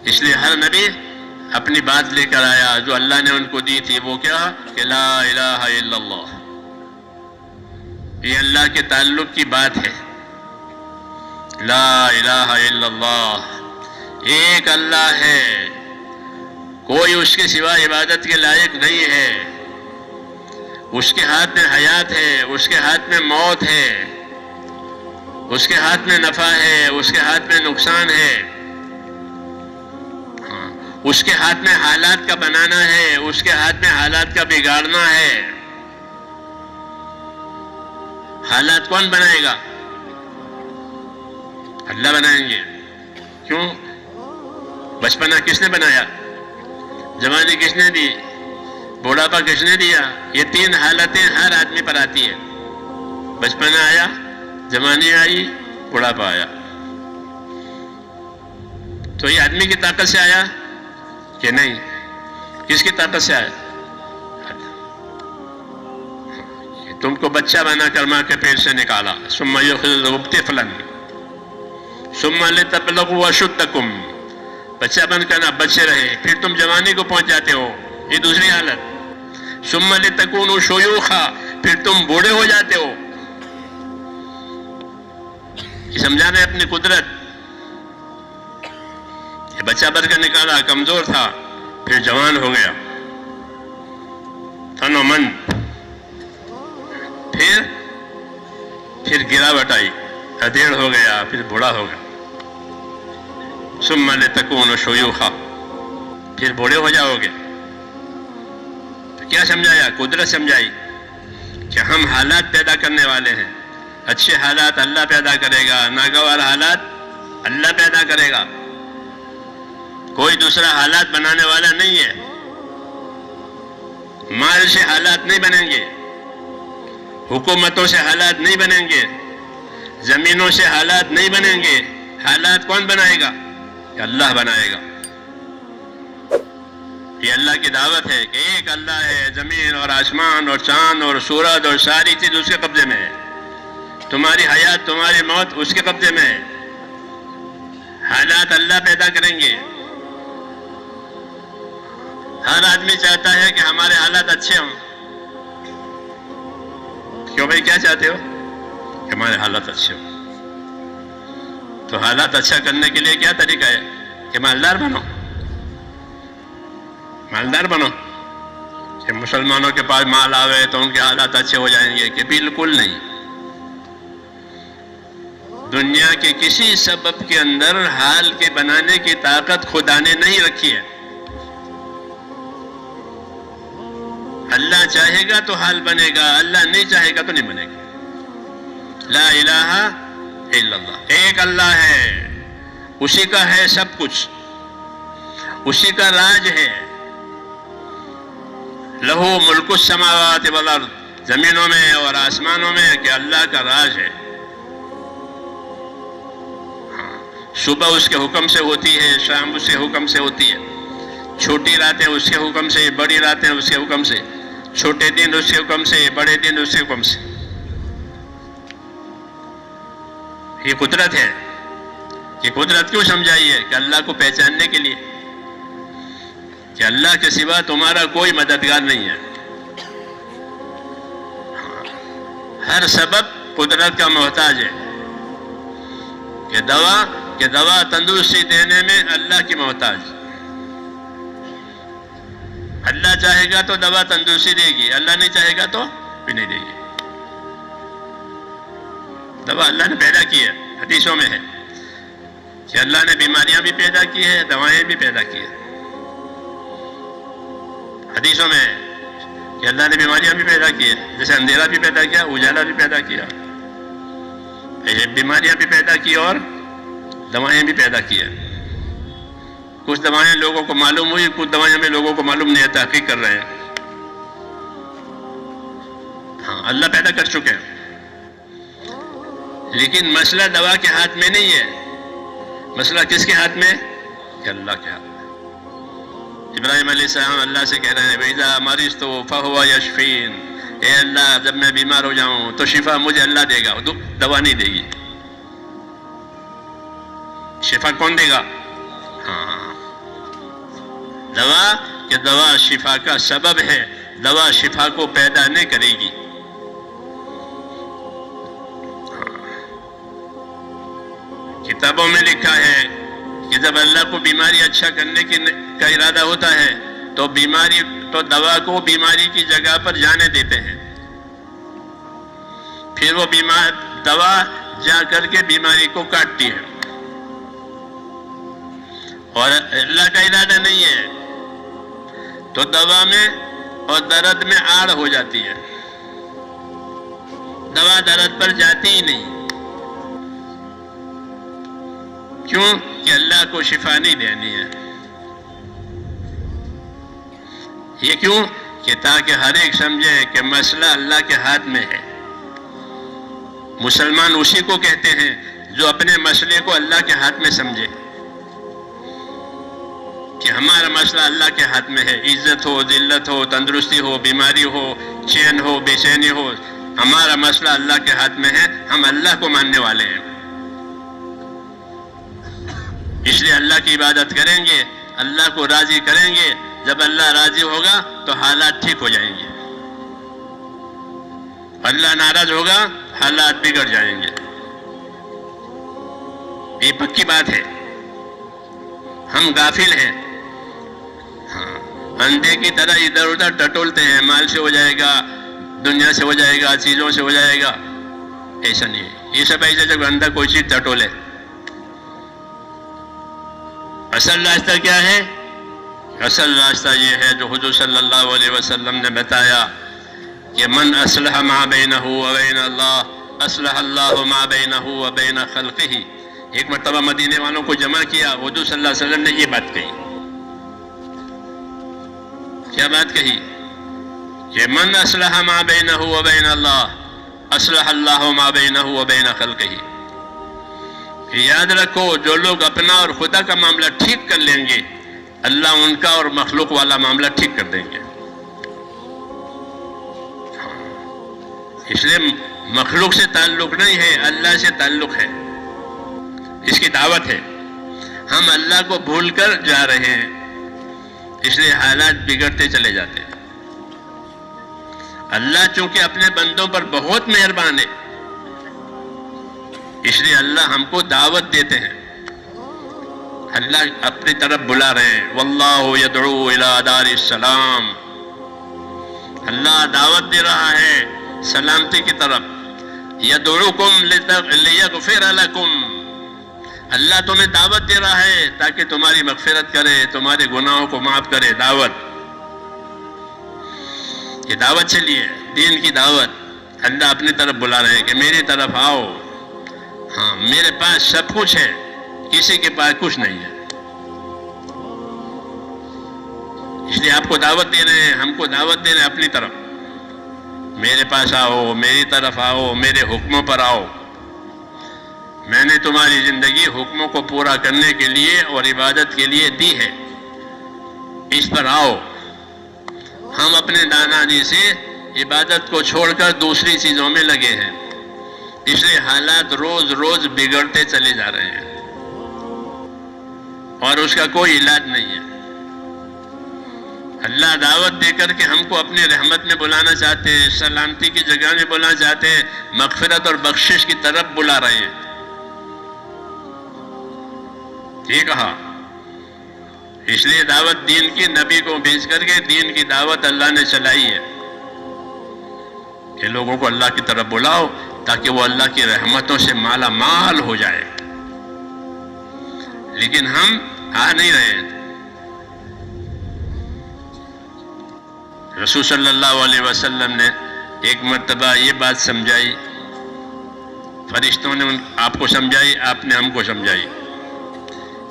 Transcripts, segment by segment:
اس لیے ہر نبی اپنی بات لے کر آیا جو اللہ نے ان کو دی تھی، وہ کیا کہ لا الہ الا اللہ. یہ اللہ کے تعلق کی بات ہے. لا الہ الا اللہ، ایک اللہ ہے، کوئی اس کے سوا عبادت کے لائق نہیں ہے. اس کے ہاتھ میں حیات ہے، اس کے ہاتھ میں موت ہے، اس کے ہاتھ میں نفع ہے، اس کے ہاتھ میں نقصان ہے. اس کے ہاتھ میں حالات کا بنانا ہے، اس کے ہاتھ میں حالات کا بگاڑنا ہے. حالات کون بنائے گا؟ اللہ بنائیں گے. کیوں؟ بچپنا کس نے بنایا؟ جوانی کس نے دی؟ بوڑھاپا کس نے دیا؟ یہ تین حالتیں ہر آدمی پر آتی ہیں. بچپنا آیا، جوانی آئی، بوڑھاپا آیا. تو یہ آدمی کی طاقت سے آیا کہ نہیں؟ کس کی طاقت سے آیا؟ تم کو بچہ بنا کر ماں کے پیٹ سے نکالا. ثم یخرجکم طفلا ثم لتبلغوا اشدکم، بچہ بن کر نہ بچے رہے، پھر تم جوانی کو پہنچ جاتے ہو، یہ دوسری حالت. ثم لتکونوا شیوخا، پھر تم بوڑھے ہو جاتے ہو. یہ سمجھانا ہے اپنی قدرت. یہ بچہ بن کر نکالا، کمزور تھا، پھر جوان ہو گیا، تن و من. پھر گراوٹ آئی، ادھیڑ ہو گیا، پھر بوڑھا ہو گیا. ثم لتکونوا شیوخا، پھر بوڑھے ہو جاؤ گے. تو کیا سمجھایا؟ قدرت سمجھائی کہ ہم حالات پیدا کرنے والے ہیں. اچھے حالات اللہ پیدا کرے گا، ناگوار حالات اللہ پیدا کرے گا. کوئی دوسرا حالات بنانے والا نہیں ہے. مال سے حالات نہیں بنیں گے، حکومتوں سے حالات نہیں بنیں گے، زمینوں سے حالات نہیں بنیں گے. حالات کون بنائے گا؟ کہ اللہ بنائے گا. یہ اللہ کی دعوت ہے کہ ایک اللہ ہے، زمین اور آسمان اور چاند اور سورج اور ساری چیز اس کے قبضے میں ہے. تمہاری حیات، تمہاری موت اس کے قبضے میں ہے. حالات اللہ پیدا کریں گے. ہر آدمی چاہتا ہے کہ ہمارے حالات اچھے ہوں. کیوں بھائی، کیا چاہتے ہو؟ کہ ہمارے حالات اچھے ہوں. تو حالات اچھا کرنے کے لیے کیا طریقہ ہے؟ کہ مالدار بنو. مالدار بنو کہ مسلمانوں کے پاس مال آوے تو ان کے حالات اچھے ہو جائیں گے. کہ بالکل نہیں. دنیا کے کسی سبب کے اندر حال کے بنانے کی طاقت خدا نے نہیں رکھی ہے. اللہ چاہے گا تو حال بنے گا، اللہ نہیں چاہے گا تو نہیں بنے گا. لا الہ الا اللہ، ایک اللہ ہے، اسی کا ہے سب کچھ، اسی کا راج ہے. لہو ملک السماوات والارض، زمینوں میں اور آسمانوں میں کہ اللہ کا راج ہے. صبح اس کے حکم سے ہوتی ہے، شام اس کے حکم سے ہوتی ہے. چھوٹی راتیں اس کے حکم سے، بڑی راتیں اس کے حکم سے. چھوٹے دن اس کے حکم سے، بڑے دن اس کے حکم سے. یہ قدرت ہے. یہ قدرت کیوں سمجھائی ہے؟ کہ اللہ کو پہچاننے کے لیے کہ اللہ کے سوا تمہارا کوئی مددگار نہیں ہے. ہر سبب قدرت کا محتاج ہے. کہ دوا تندرستی دینے میں اللہ کی محتاج. اللہ چاہے گا تو دوا تندرستی دے گی، اللہ نہیں چاہے گا تو بھی نہیں دے گی. دوا اللہ نے پیدا کی ہے. حدیثوں میں ہے کہ اللہ نے بیماریاں بھی پیدا کی ہے، دوائیں بھی پیدا کی ہے. حدیثوں میں ہے کہ اللہ نے بیماریاں بھی پیدا کی ہے، جیسے اندھیرا بھی پیدا کیا، اجالا بھی پیدا کیا. بیماریاں بھی پیدا کی اور دوائیں بھی پیدا کی ہے. کچھ دوائیں لوگوں کو معلوم ہوئی، کچھ دوائیں ہمیں لوگوں کو معلوم نہیں ہے، تحقیق کر رہے ہیں. ہاں، اللہ پیدا کر چکے ہیں. لیکن مسئلہ دوا کے ہاتھ میں نہیں ہے. مسئلہ کس کے ہاتھ میں؟ کہ اللہ کے ہاتھ میں. ابراہیم علیہ السلام اللہ سے کہہ رہے ہیں وَإِذَا مَرِضْتُ فَهُوَ يَشْفِينِ، اے اللہ جب میں بیمار ہو جاؤں تو شفا مجھے اللہ دے گا، دوا نہیں دے گی. شفا کون دے گا؟ ہاں، دوا کہ دوا شفا کا سبب ہے، دوا شفا کو پیدا نہیں کرے گی. کتابوں میں لکھا ہے کہ جب اللہ کو بیماری اچھا کرنے کا ارادہ ہوتا ہے تو دوا کو بیماری کی جگہ پر جانے دیتے ہیں، پھر وہ دوا جا کر کے بیماری کو کاٹتی ہے، اور اللہ کا ارادہ نہیں ہے تو دوا میں اور درد میں آڑ ہو جاتی ہے، دوا درد پر جاتی ہی نہیں. کیوں کہ اللہ کو شفا نہیں دینی ہے. یہ کیوں کہ تاکہ ہر ایک سمجھے کہ مسئلہ اللہ کے ہاتھ میں ہے. مسلمان اسی کو کہتے ہیں جو اپنے مسئلے کو اللہ کے ہاتھ میں سمجھے کہ ہمارا مسئلہ اللہ کے ہاتھ میں ہے. عزت ہو، ذلت ہو، تندرستی ہو، بیماری ہو، چین ہو، بے چینی ہو، ہمارا مسئلہ اللہ کے ہاتھ میں ہے. ہم اللہ کو ماننے والے ہیں، اس لیے اللہ کی عبادت کریں گے، اللہ کو راضی کریں گے. جب اللہ راضی ہوگا تو حالات ٹھیک ہو جائیں گے، اللہ ناراض ہوگا حالات بگڑ جائیں گے. یہ پکی بات ہے. ہم غافل ہیں، اندھے کی طرح ادھر ادھر ٹٹولتے ہیں، مال سے ہو جائے گا، دنیا سے ہو جائے گا، چیزوں سے ہو جائے گا. ایسا نہیں ہے. یہ سب ایسے جب اندر کوئی چیز ٹٹولے. اصل راستہ کیا ہے؟ اصل راستہ یہ ہے جو حضور صلی اللہ علیہ وسلم نے بتایا کہ من اصلح ما بینہ وبین اللہ اصلح اللہ ما بینہ وبین خلقہ. ایک مرتبہ مدینے والوں کو جمع کیا، حضور صلی اللہ علیہ وسلم نے یہ بات کہی. کیا بات کہی؟ کہ من اصلح ما بینہ وبین اللہ اصلح اللہ ما بینہ وبین خلقہ. یاد رکھو، جو لوگ اپنا اور خدا کا معاملہ ٹھیک کر لیں گے، اللہ ان کا اور مخلوق والا معاملہ ٹھیک کر دیں گے. اس لیے مخلوق سے تعلق نہیں ہے، اللہ سے تعلق ہے. اس کی دعوت ہے. ہم اللہ کو بھول کر جا رہے ہیں، اس لیے حالات بگڑتے چلے جاتے ہیں. اللہ چونکہ اپنے بندوں پر بہت مہربان ہے، اس لیے اللہ ہم کو دعوت دیتے ہیں. اللہ اپنی طرف بلا رہے ہیں. واللہ یدعو الی دار السلام. اللہ دعوت دے رہا ہے سلامتی کی طرف. یدعوکم لیغفر لکم. اللہ تمہیں دعوت دے رہا ہے تاکہ تمہاری مغفرت کرے، تمہارے گناہوں کو معاف کرے. دعوت، یہ دعوت چلیے، دین کی دعوت. اللہ اپنی طرف بلا رہے ہیں کہ میری طرف آؤ. ہاں، میرے پاس سب کچھ ہے، کسی کے پاس کچھ نہیں ہے. اس لیے آپ کو دعوت دے رہے ہیں، ہم کو دعوت دے رہے ہیں اپنی طرف. میرے پاس آؤ، میری طرف آؤ، میرے حکموں پر آؤ. میں نے تمہاری زندگی حکموں کو پورا کرنے کے لیے اور عبادت کے لیے دی ہے، اس پر آؤ. ہم اپنے دانائی سے عبادت کو چھوڑ کر دوسری چیزوں میں لگے ہیں، اس لیے حالات روز روز بگڑتے چلے جا رہے ہیں اور اس کا کوئی علاج نہیں ہے. اللہ دعوت دے کر کے ہم کو اپنی رحمت میں بلانا چاہتے ہیں، سلامتی کی جگہ میں بلانا چاہتے ہیں، مغفرت اور بخشش کی طرف بلا رہے ہیں. یہ کہا. اس لیے دعوت دین کی نبی کو بھیج کر کے دین کی دعوت اللہ نے چلائی ہے کہ لوگوں کو اللہ کی طرف بلاؤ تاکہ وہ اللہ کی رحمتوں سے مالا مال ہو جائے. لیکن ہم آ نہیں رہے. رسول صلی اللہ علیہ وسلم نے ایک مرتبہ یہ بات سمجھائی، فرشتوں نے آپ کو سمجھائی، آپ نے ہم کو سمجھائی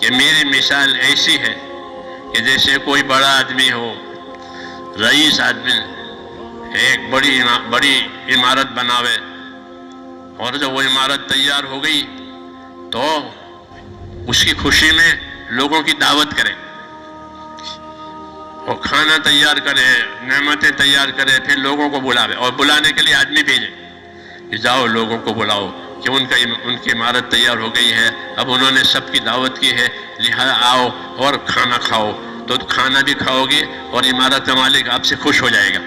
کہ میری مثال ایسی ہے کہ جیسے کوئی بڑا آدمی ہو، رئیس آدمی، ایک بڑی عمارت بناوے، اور جب وہ عمارت تیار ہو گئی تو اس کی خوشی میں لوگوں کی دعوت کرے، اور کھانا تیار کرے، نعمتیں تیار کرے، پھر لوگوں کو بلاوے اور بلانے کے لیے آدمی بھیجے کہ جاؤ لوگوں کو بلاؤ، کہ ان کی عمارت تیار ہو گئی ہے، اب انہوں نے سب کی دعوت کی ہے، لہذا آؤ اور کھانا کھاؤ، تو کھانا بھی کھاؤ گے اور عمارت کا مالک آپ سے خوش ہو جائے گا۔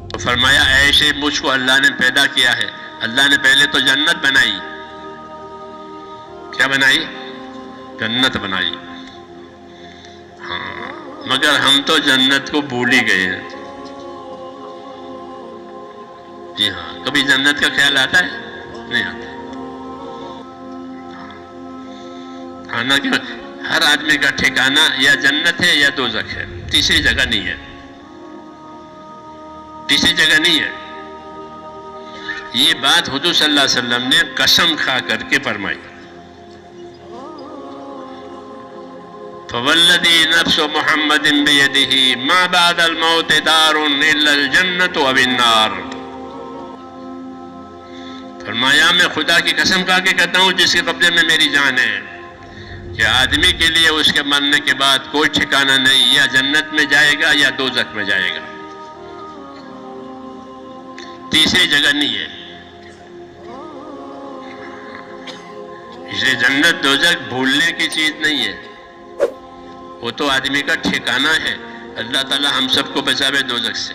تو فرمایا ایسے مجھ کو اللہ نے پیدا کیا ہے۔ اللہ نے پہلے تو جنت بنائی، کیا بنائی؟ جنت بنائی، ہاں، مگر ہم تو جنت کو بھول ہی گئے ہیں۔ جی ہاں، کبھی جنت کا خیال آتا ہے؟ نہیں آتا۔ کھانا کیوں؟ ہر آدمی کا ٹھکانہ یا جنت ہے یا دوزخ ہے، تیسری جگہ نہیں ہے، تیسری جگہ نہیں ہے۔ یہ بات حضور صلی اللہ علیہ وسلم نے قسم کھا کر کے فرمائی۔ فوالذی نفس محمد بیدہ ما بعد الموت دار الا الجنت و النار۔ فرمایا میں خدا کی قسم کھا کے کہتا ہوں جس کے قبضے میں میری جان ہے، کہ آدمی کے لیے اس کے مرنے کے بعد کوئی ٹھکانہ نہیں، یا جنت میں جائے گا یا دوزخ میں جائے گا، تیسری جگہ نہیں ہے۔ اس لیے جنت دوزخ بھولنے کی چیز نہیں ہے، وہ تو آدمی کا ٹھکانہ ہے۔ اللہ تعالی ہم سب کو بچاوے دوزخ سے۔